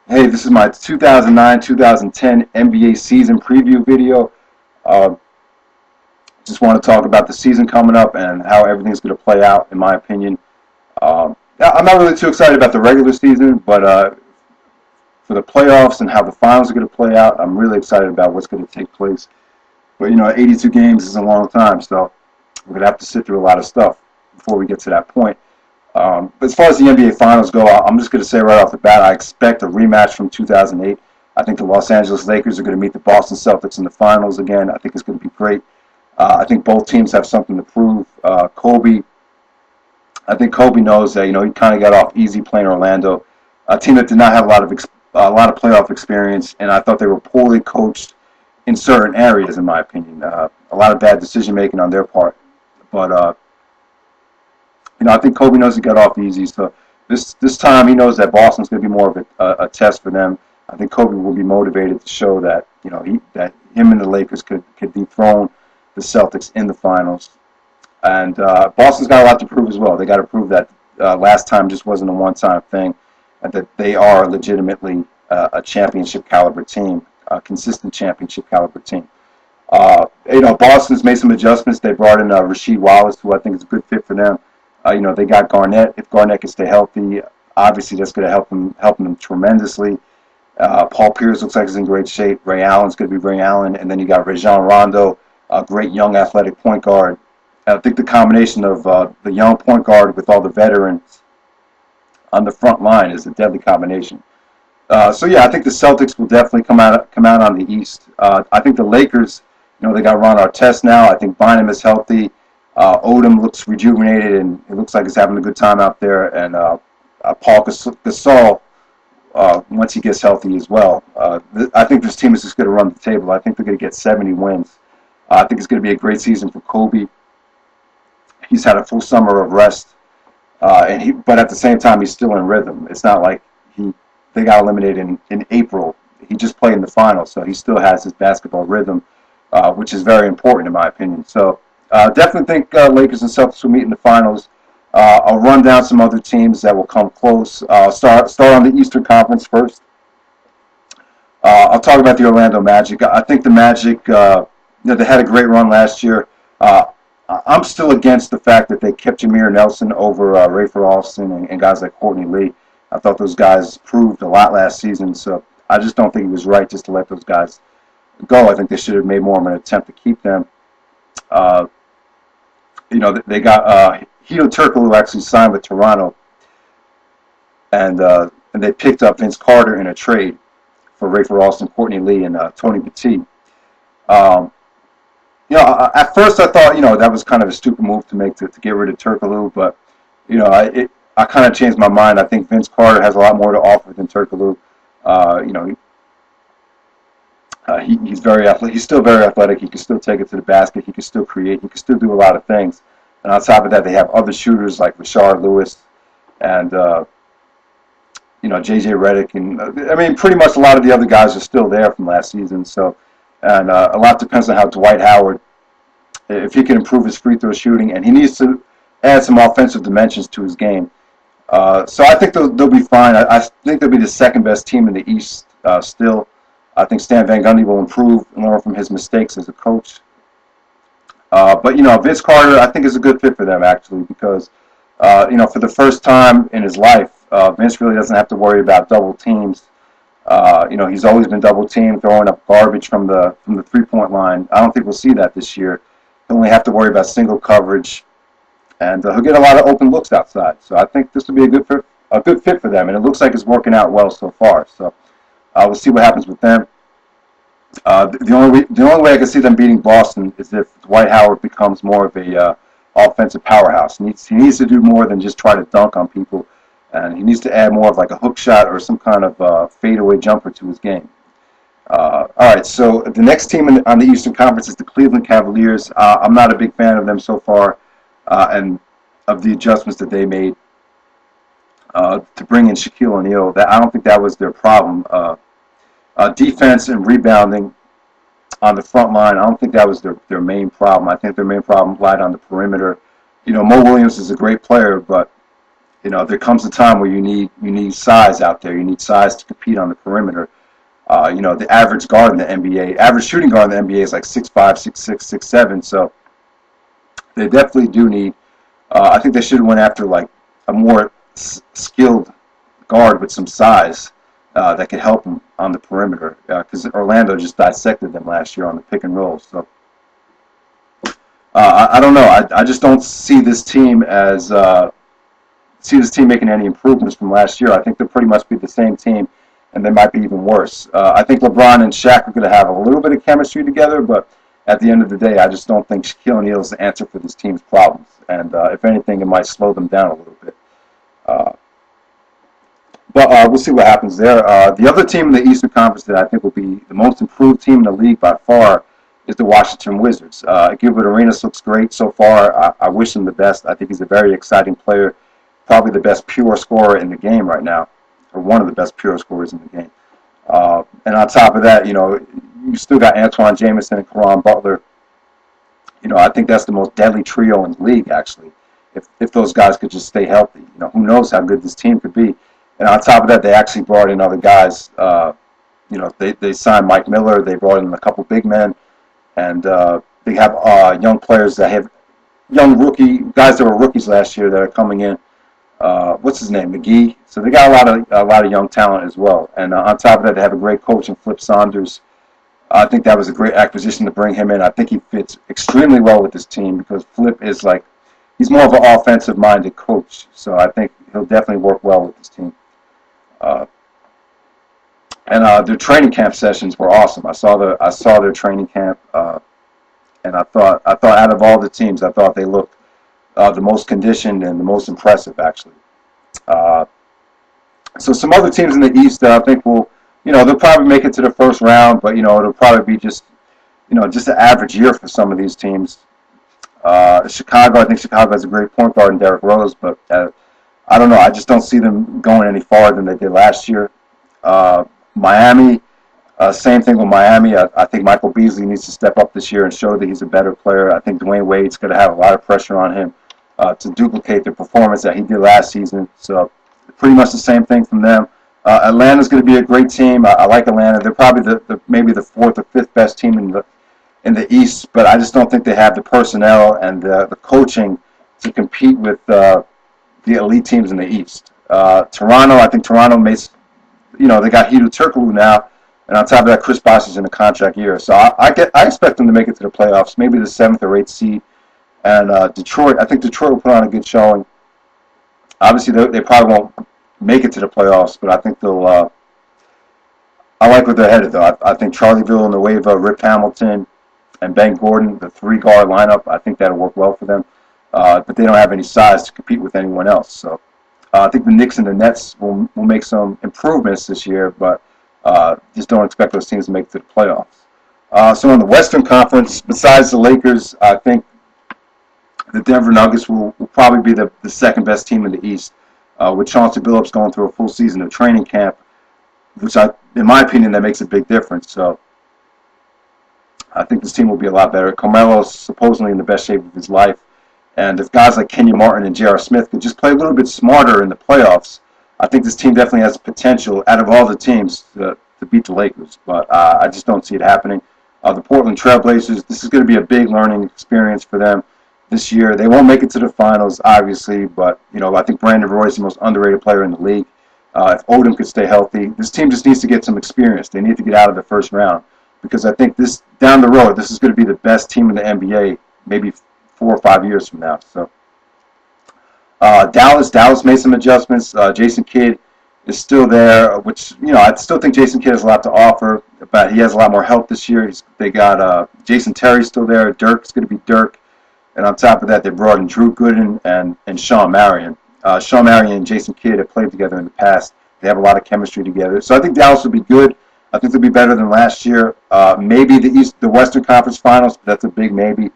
Hey, this is my 2009-2010 NBA season preview video. Uh, just want to talk about the season coming up and how everything's going to play out, in my opinion. I'm not really too excited about the regular season, but for the playoffs and how the finals are going to play out, I'm really excited about what's going to take place. But, 82 games is a long time, so we're going to have to sit through a lot of stuff before we get to that point. But as far as the NBA Finals go, I'm just going to say right off the bat, I expect a rematch from 2008. I think the Los Angeles Lakers are going to meet the Boston Celtics in the finals again. I think it's going to be great. I think both teams have something to prove. I think Kobe knows that he kind of got off easy playing Orlando, a team that did not have a lot of playoff experience, and I thought they were poorly coached in certain areas, in my opinion. A lot of bad decision making on their part, but I think Kobe knows he got off easy. So this time he knows that Boston's going to be more of a test for them. I think Kobe will be motivated to show that that him and the Lakers could dethrone the Celtics in the finals. And Boston's got a lot to prove as well. They got to prove that last time just wasn't a one-time thing, and that they are legitimately a championship caliber team, a consistent championship caliber team. Boston's made some adjustments. They brought in Rasheed Wallace, who I think is a good fit for them. They got Garnett. If Garnett can stay healthy, obviously that's going to help them tremendously. Paul Pierce looks like he's in great shape. Ray Allen's going to be Ray Allen, and then you got Rajon Rondo, a great young athletic point guard. I think the combination of the young point guard with all the veterans on the front line is a deadly combination. So yeah, I think the Celtics will definitely come out on the East. I think the Lakers, they got Ron Artest now. I think Bynum is healthy. Odom looks rejuvenated, and it looks like he's having a good time out there. And Paul Gasol, once he gets healthy as well. I think this team is just going to run the table. I think they're going to get 70 wins. I think it's going to be a great season for Kobe. He's had a full summer of rest, but at the same time, he's still in rhythm. It's not like they got eliminated in April. He just played in the finals, so he still has his basketball rhythm, which is very important in my opinion. So definitely think Lakers and Celtics will meet in the finals. I'll run down some other teams that will come close. Start on the Eastern Conference first. I'll talk about the Orlando Magic. I think the Magic, they had a great run last year. I'm still against the fact that they kept Jameer Nelson over Rafer Alston and guys like Courtney Lee. I thought those guys proved a lot last season, so I just don't think it was right just to let those guys go. I think they should have made more of an attempt to keep them. They got Hedo Turkoglu actually signed with Toronto, and they picked up Vince Carter in a trade for Rafer Alston, Courtney Lee, and Tony Petit. At first I thought, that was kind of a stupid move to make to get rid of Turkoglu, but, I kind of changed my mind. I think Vince Carter has a lot more to offer than Turkoglu. He's very athletic. He's still very athletic. He can still take it to the basket. He can still create. He can still do a lot of things. And on top of that, they have other shooters like Rashard Lewis and, J.J. Redick. And, pretty much a lot of the other guys are still there from last season. So, and a lot depends on how Dwight Howard, if he can improve his free throw shooting, and he needs to add some offensive dimensions to his game. So I think they'll be fine. I think they'll be the second best team in the East still. I think Stan Van Gundy will improve and learn from his mistakes as a coach. But Vince Carter, I think, is a good fit for them actually because for the first time in his life, Vince really doesn't have to worry about double teams. He's always been double teamed, throwing up garbage from the 3-point line. I don't think we'll see that this year. He'll only have to worry about single coverage, and he'll get a lot of open looks outside. So I think this will be a good fit for them, and it looks like it's working out well so far. So we'll see what happens with them. The only way I can see them beating Boston is if Dwight Howard becomes more of a offensive powerhouse. He needs to do more than just try to dunk on people, and he needs to add more of like a hook shot or some kind of fadeaway jumper to his game. All right, so the next team on the Eastern Conference is the Cleveland Cavaliers. I'm not a big fan of them so far, and of the adjustments that they made to bring in Shaquille O'Neal. I don't think that was their problem. Defense and rebounding on the front line, I don't think that was their main problem. I think their main problem lied on the perimeter. Mo Williams is a great player, but You know, there comes a time where you need size out there. You need size to compete on the perimeter. You know, the average guard in the NBA, average shooting guard in the NBA is like 6'5", 6'6", 6'7". So they definitely do need. I think they should have went after like a more skilled guard with some size that could help them on the perimeter. Because Orlando just dissected them last year on the pick and roll. So I don't know. I just don't see this team as making any improvements from last year. I think they'll pretty much be the same team, and they might be even worse. I think LeBron and Shaq are going to have a little bit of chemistry together, but at the end of the day, I just don't think Shaquille O'Neal is the answer for this team's problems. And if anything, it might slow them down a little bit. Uh, but we'll see what happens there. The other team in the Eastern Conference that I think will be the most improved team in the league by far is the Washington Wizards. Gilbert Arenas looks great so far. I wish him the best. I think he's a very exciting player, probably the best pure scorer in the game right now, or one of the best pure scorers in the game. And on top of that, you know, you still got Antoine Jameson and Caron Butler. You know, I think that's the most deadly trio in the league, actually. If those guys could just stay healthy, you know, who knows how good this team could be. And on top of that, they actually brought in other guys. You know, they signed Mike Miller. They brought in a couple big men, and they have young players that have young rookie guys that were rookies last year that are coming in. What's his name, McGee. So they got a lot of young talent as well. And on top of that, they have a great coach in Flip Saunders. I think that was a great acquisition to bring him in. I think he fits extremely well with this team because Flip is like he's more of an offensive-minded coach. So I think he'll definitely work well with this team. Uh, and their training camp sessions were awesome. I saw their training camp, and I thought out of all the teams, I thought they looked the most conditioned and the most impressive, actually. Uh, so some other teams in the East that I think will, you know, they'll probably make it to the first round, but you know, it'll probably be just, you know, just an average year for some of these teams. Chicago, I think Chicago has a great point guard in Derrick Rose, but I don't know. I just don't see them going any farther than they did last year. Miami, same thing with Miami. I think Michael Beasley needs to step up this year and show that he's a better player. I think Dwayne Wade's going to have a lot of pressure on him to duplicate the performance that he did last season. So pretty much the same thing from them. Atlanta's going to be a great team. I like Atlanta. They're probably maybe the fourth or fifth best team in the East, but I just don't think they have the personnel and the coaching to compete with the elite teams in the East. Toronto, I think Toronto makes, you know, they got Hedo Turkoglu now, and on top of that, Chris Bosh is in a contract year. So I expect them to make it to the playoffs, maybe the seventh or eighth seed. And Detroit, I think Detroit will put on a good showing. Obviously, they probably won't make it to the playoffs, but I think they'll. I like what they're headed, though. I think Charlie Villanueva, Rip Hamilton, and Ben Gordon, the three-guard lineup, I think that'll work well for them. But they don't have any size to compete with anyone else. So I think the Knicks and the Nets will make some improvements this year, but just don't expect those teams to make it to the playoffs. So in the Western Conference, besides the Lakers, I think the Denver Nuggets will probably be the second best team in the East, with Chauncey Billups going through a full season of training camp, which in my opinion, that makes a big difference. So I think this team will be a lot better. Carmelo's supposedly in the best shape of his life. And if guys like Kenyon Martin and J.R. Smith could just play a little bit smarter in the playoffs, I think this team definitely has potential out of all the teams to beat the Lakers. But I just don't see it happening. The Portland Trailblazers, this is going to be a big learning experience for them this year. They won't make it to the finals, obviously, but you know, I think Brandon Roy is the most underrated player in the league. If Odom could stay healthy, this team just needs to get some experience. They need to get out of the first round because I think this down the road, this is going to be the best team in the NBA, maybe 4 or 5 years from now. So Dallas made some adjustments. Jason Kidd is still there, which, you know, I still think Jason Kidd has a lot to offer, but he has a lot more help this year. They got Jason Terry still there. Dirk's going to be Dirk. And on top of that, they brought in Drew Gooden and Sean Marion. Sean Marion and Jason Kidd have played together in the past. They have a lot of chemistry together. So I think Dallas will be good. I think they'll be better than last year. Maybe the Western Conference Finals, but that's a big maybe.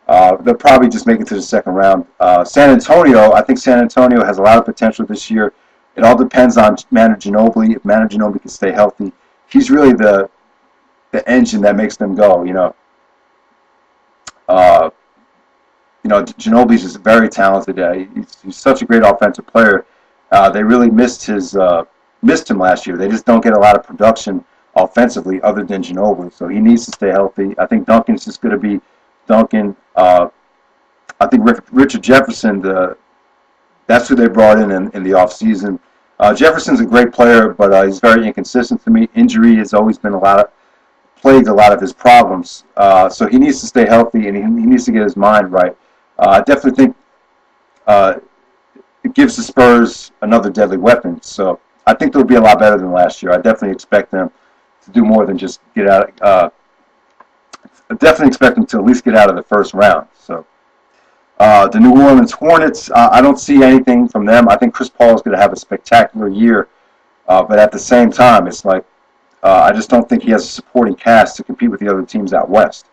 They'll probably just make it to the second round. San Antonio, I think San Antonio has a lot of potential this year. It all depends on Manu Ginobili. If Manu Ginobili can stay healthy, he's really the engine that makes them go. Uh, Ginobili's is very talented. He's such a great offensive player. They really missed him last year. They just don't get a lot of production offensively other than Ginobili. So he needs to stay healthy. I think Duncan's just going to be Duncan. I think Richard Jefferson, that's who they brought in the offseason. Jefferson's a great player, but he's very inconsistent to me. Injury has always been plagued a lot of his problems. So he needs to stay healthy, and he needs to get his mind right. I definitely think it gives the Spurs another deadly weapon. So I think they'll be a lot better than last year. I definitely expect them to do more than just get out. I definitely expect them to at least get out of the first round. So the New Orleans Hornets, I don't see anything from them. I think Chris Paul is going to have a spectacular year, but at the same time, it's like I just don't think he has a supporting cast to compete with the other teams out west.